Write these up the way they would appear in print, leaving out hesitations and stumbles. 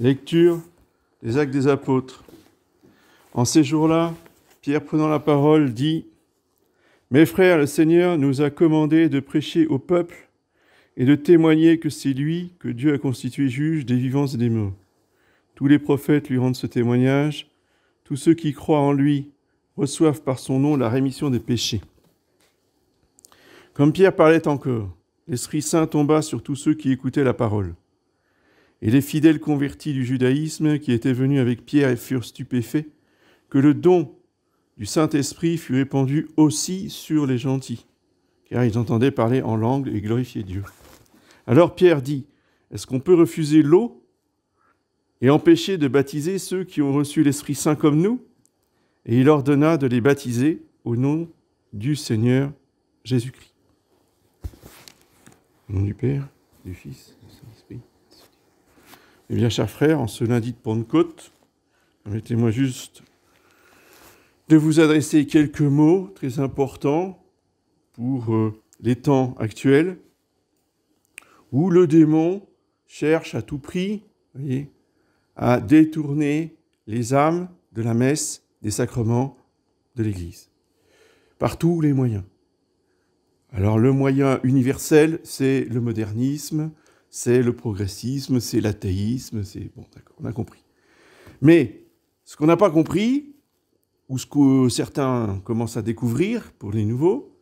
Lecture des Actes des Apôtres. En ces jours-là, Pierre, prenant la parole, dit « Mes frères, le Seigneur nous a commandé de prêcher au peuple et de témoigner que c'est lui que Dieu a constitué juge des vivants et des morts. Tous les prophètes lui rendent ce témoignage. Tous ceux qui croient en lui reçoivent par son nom la rémission des péchés. » Comme Pierre parlait encore, l'Esprit Saint tomba sur tous ceux qui écoutaient la parole. Et les fidèles convertis du judaïsme qui étaient venus avec Pierre furent stupéfaits que le don du Saint-Esprit fut répandu aussi sur les gentils, car ils entendaient parler en langue et glorifier Dieu. Alors Pierre dit, « Est-ce qu'on peut refuser l'eau et empêcher de baptiser ceux qui ont reçu l'Esprit Saint comme nous ?» Et il ordonna de les baptiser au nom du Seigneur Jésus-Christ. Au nom du Père, du Fils, du Saint-Esprit. Eh bien, chers frères, en ce lundi de Pentecôte, permettez-moi juste de vous adresser quelques mots très importants pour les temps actuels, où le démon cherche à tout prix, voyez, à détourner les âmes de la messe, des sacrements de l'Église, par tous les moyens. Alors le moyen universel, c'est le modernisme, c'est le progressisme, c'est l'athéisme, c'est... Bon, d'accord, on a compris. Mais ce qu'on n'a pas compris, ou ce que certains commencent à découvrir pour les nouveaux,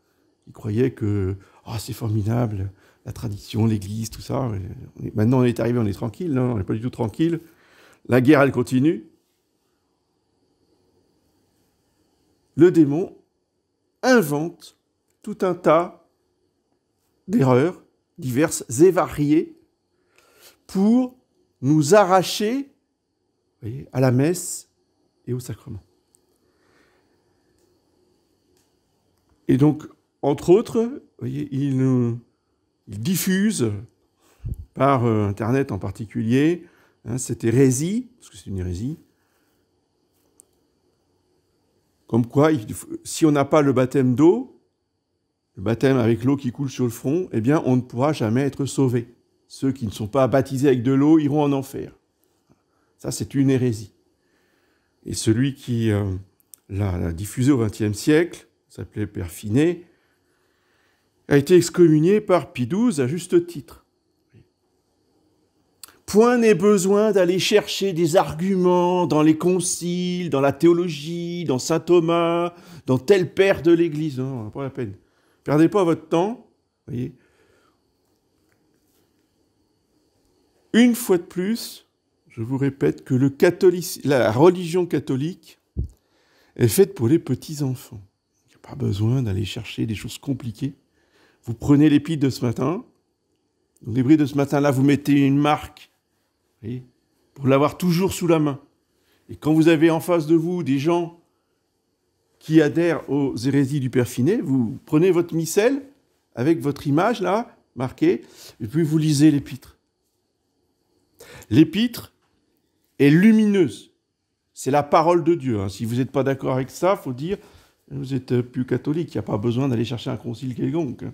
qui croyaient que c'est formidable, la tradition, l'Église, tout ça. Maintenant, on est arrivé, on est tranquille. Non, on n'est pas du tout tranquille. La guerre, elle continue. Le démon invente tout un tas d'erreurs diverses et variées pour nous arracher, voyez, à la messe et au sacrement. Et donc, entre autres, voyez, il diffuse par Internet en particulier cette hérésie, parce que c'est une hérésie, comme quoi, si on n'a pas le baptême d'eau, le baptême avec l'eau qui coule sur le front, eh bien, on ne pourra jamais être sauvé. Ceux qui ne sont pas baptisés avec de l'eau iront en enfer. Ça, c'est une hérésie. Et celui qui l'a diffusé au XXe siècle, s'appelait Père Finet, a été excommunié par Pie XII à juste titre. Point n'est besoin d'aller chercher des arguments dans les conciles, dans la théologie, dans saint Thomas, dans tel père de l'Église. Non, pas la peine. Perdez pas votre temps. Voyez. Une fois de plus, je vous répète que la religion catholique est faite pour les petits-enfants. Il n'y a pas besoin d'aller chercher des choses compliquées. Vous prenez l'épître de ce matin, dans l'hébreu de ce matin-là, vous mettez une marque, voyez, pour l'avoir toujours sous la main. Et quand vous avez en face de vous des gens qui adhèrent aux hérésies du Père Finet, vous prenez votre missel avec votre image, là, marquée, et puis vous lisez l'épître. L'épître est lumineuse. C'est la parole de Dieu. Si vous n'êtes pas d'accord avec ça, il faut dire, vous êtes plus catholique, il n'y a pas besoin d'aller chercher un concile quelconque.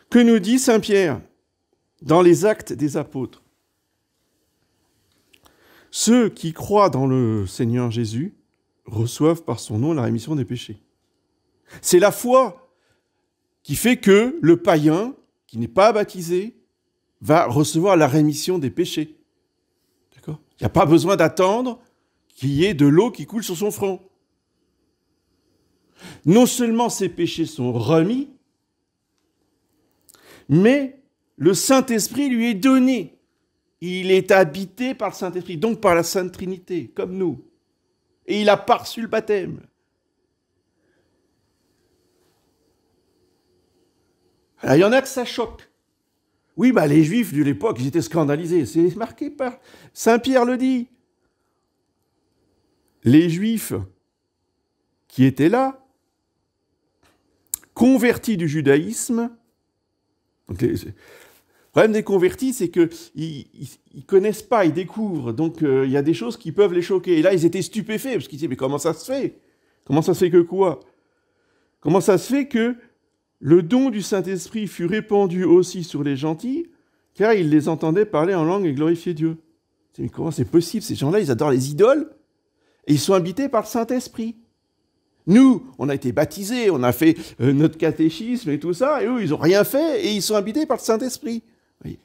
Que nous dit saint Pierre dans les Actes des Apôtres? Ceux qui croient dans le Seigneur Jésus reçoivent par son nom la rémission des péchés. C'est la foi qui fait que le païen, qui n'est pas baptisé, va recevoir la rémission des péchés. D'accord ? Il n'y a pas besoin d'attendre qu'il y ait de l'eau qui coule sur son front. Non seulement ses péchés sont remis, mais le Saint-Esprit lui est donné. Il est habité par le Saint-Esprit, donc par la Sainte Trinité, comme nous. Et il a pas reçu le baptême. Alors, il y en a que ça choque. Oui, les Juifs de l'époque, ils étaient scandalisés. C'est marqué par... Saint Pierre le dit. Les Juifs qui étaient là, convertis du judaïsme. Donc, le problème des convertis, c'est qu'ils ne connaissent pas, ils découvrent. Donc, il y a des choses qui peuvent les choquer. Et là, ils étaient stupéfaits, parce qu'ils disaient, mais comment ça se fait? Comment ça se fait que quoi? Comment ça se fait que le don du Saint-Esprit fut répandu aussi sur les gentils, car ils les entendaient parler en langue et glorifier Dieu. Mais comment c'est possible? Ces gens-là, ils adorent les idoles et ils sont habités par le Saint-Esprit. Nous, on a été baptisés, on a fait notre catéchisme et tout ça, et eux, ils n'ont rien fait et ils sont habités par le Saint-Esprit. Oui.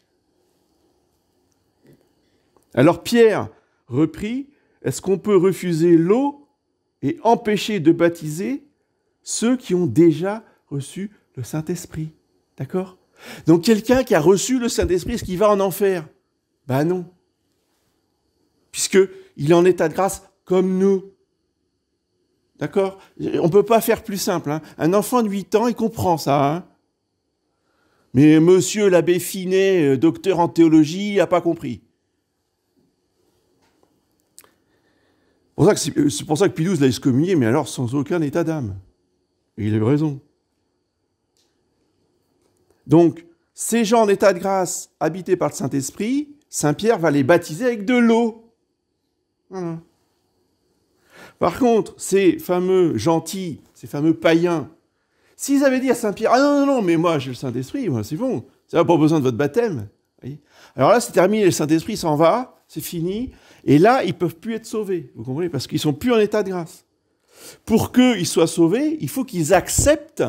Alors Pierre reprit, est-ce qu'on peut refuser l'eau et empêcher de baptiser ceux qui ont déjà reçu le Saint-Esprit? D'accord? Donc quelqu'un qui a reçu le Saint-Esprit, est-ce qu'il va en enfer? Ben non. Puisqu'il est en état de grâce comme nous. D'accord? On ne peut pas faire plus simple. Hein. Un enfant de 8 ans, il comprend ça. Hein. Mais monsieur l'abbé Finet, docteur en théologie, il n'a pas compris. C'est pour ça que Pie XII l'a excommunié, mais alors sans aucun état d'âme. Et il a eu raison. Donc, ces gens en état de grâce, habités par le Saint-Esprit, Saint Pierre va les baptiser avec de l'eau. Voilà. Par contre, ces fameux gentils, ces fameux païens, s'ils avaient dit à Saint Pierre, « Ah non, non, non, mais moi j'ai le Saint-Esprit, moi c'est bon, ça n'a pas besoin de votre baptême. » Alors là, c'est terminé, le Saint-Esprit s'en va, c'est fini, et là, ils ne peuvent plus être sauvés, vous comprenez, parce qu'ils ne sont plus en état de grâce. Pour qu'ils soient sauvés, il faut qu'ils acceptent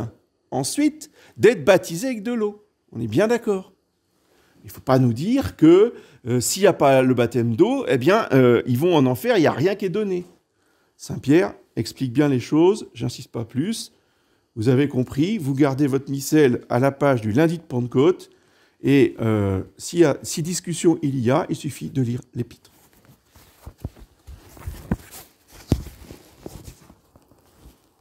ensuite d'être baptisés avec de l'eau. On est bien d'accord. Il ne faut pas nous dire que s'il n'y a pas le baptême d'eau, eh bien, ils vont en enfer, il n'y a rien qui est donné. Saint Pierre explique bien les choses, j'insiste pas plus. Vous avez compris, vous gardez votre missel à la page du lundi de Pentecôte, et si discussion il y a, il suffit de lire l'épître.